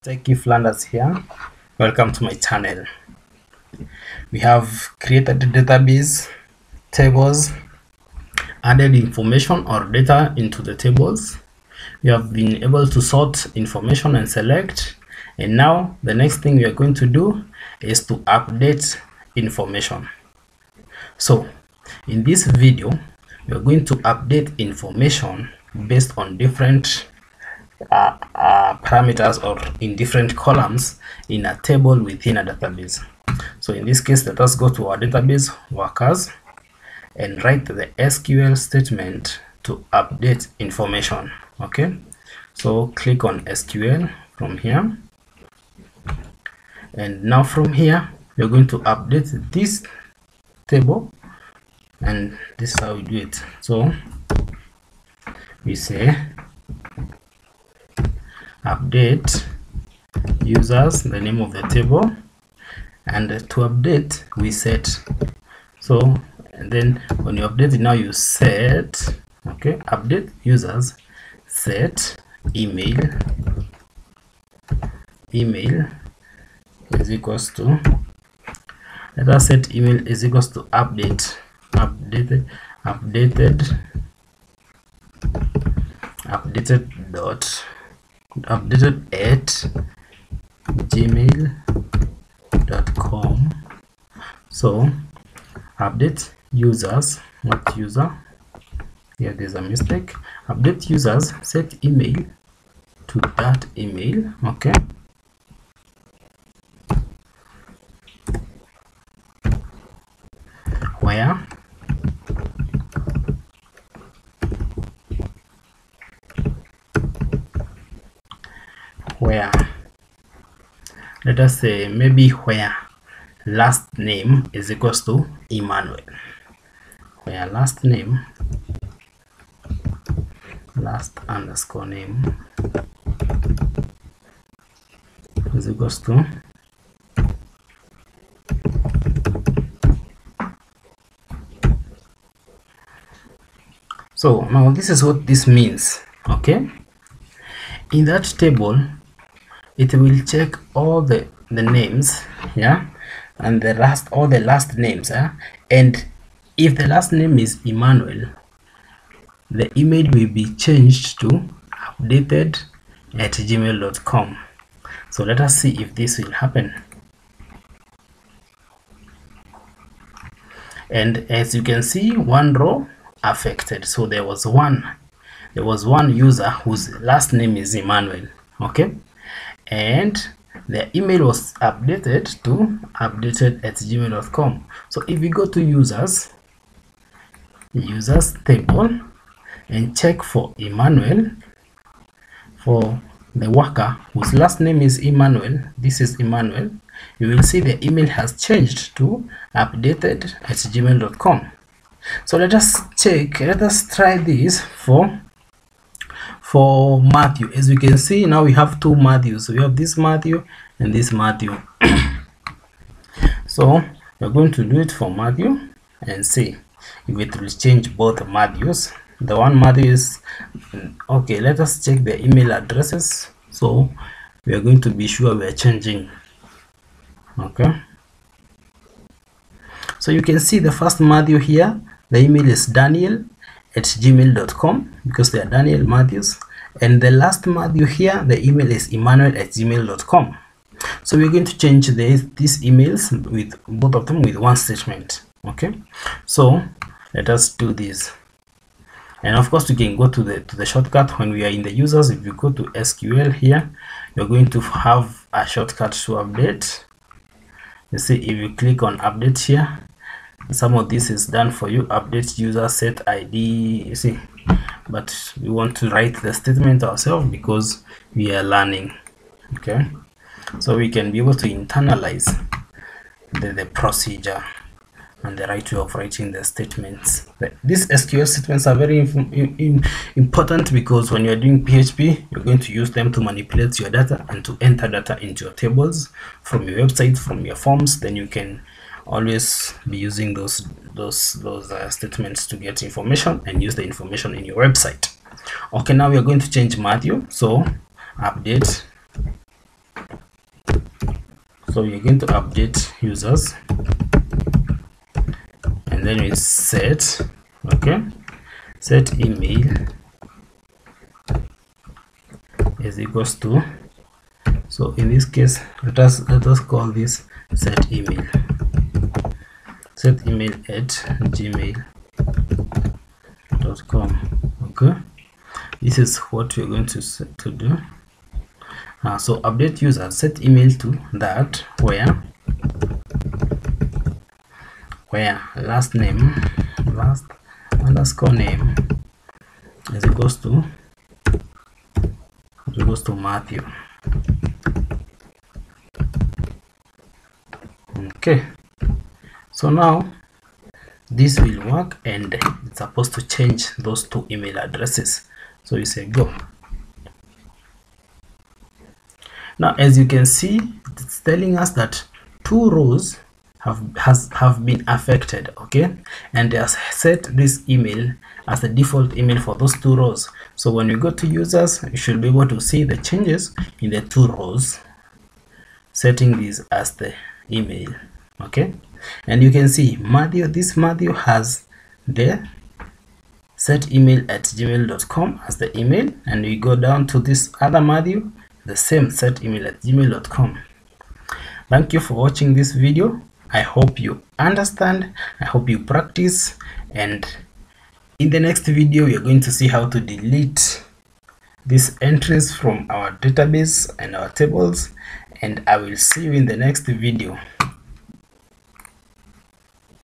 Techie Flanders here. Welcome to my channel. We have created a database, tables, added information or data into the tables. We have been able to sort information and select. And now the next thing we are going to do is to update information. So in this video, we are going to update information based on different parameters or in different columns in a table within a database. So in this case, let us go to our database workers and write the SQL statement to update information. Okay, so click on SQL from here, and now from here we're going to update this table, and this is how we do it. So we say update users, the name of the table, and to update we set. So and then when you update it, now you set, okay, update users, set email is equals to, let us set email is equals to updated at gmail.com. So update users, not user, here there's a mistake. Update users, set email to that email. Okay, where let us say maybe where last name is equals to Emmanuel, where last name, last underscore name is equals to so now this is what this means. Okay, in that table it will check all the names, yeah, and all the last names, and if the last name is Emmanuel, the email will be changed to updated@gmail.com. so let us see if this will happen. And as you can see, one row affected, so there was one user whose last name is Emmanuel. Okay, and the email was updated to updated@gmail.com. so if we go to users table and check for Emmanuel, for the worker whose last name is Emmanuel, this is Emmanuel, you will see the email has changed to updated@gmail.com. so let us try this for Matthew. As we can see, now we have two Matthews. So we have this Matthew and this Matthew. So we're going to do it for Matthew and see if it will change both Matthews. The one Matthew is okay. Let us check the email addresses. So we are going to be sure we are changing. Okay, so you can see the first Matthew here, the email is Daniel@gmail.com because they are Daniel Matthews, and the last Matthew here, the email is Emmanuel@gmail.com. so we're going to change these emails with both of them with one statement. Okay, so let us do this, and of course we can go to the shortcut when we are in the users. If you go to SQL here, you're going to have a shortcut to update. You see, if you click on update here, some of this is done for you. Update user, set ID, you see, but we want to write the statement ourselves because we are learning. Okay, so we can be able to internalize the procedure and the right way of writing the statements. These SQL statements are very important because when you're doing PHP, you're going to use them to manipulate your data and to enter data into your tables from your website, from your forms. Then you can always be using those statements to get information and use the information in your website. Okay, now we are going to change Matthew. So update So we're going to update users, and then we set, okay, set email is equals to, so in this case let us call this set email at gmail.com. okay, this is what we're going to do. So update user, set email to that where last underscore name is equals to Matthew. Okay, so now this will work, and it's supposed to change those two email addresses. So you say go. Now as you can see, it's telling us that 2 rows have been affected, okay, and they have set this email as the default email for those 2 rows. So when you go to users, you should be able to see the changes in the 2 rows, setting this as the email, okay. And you can see Matthew, this Matthew has the set email at gmail.com as the email, and we go down to this other Matthew, the same set email at gmail.com. Thank you for watching this video. I hope you understand, I hope you practice, and in the next video we are going to see how to delete these entries from our database and our tables, and I will see you in the next video.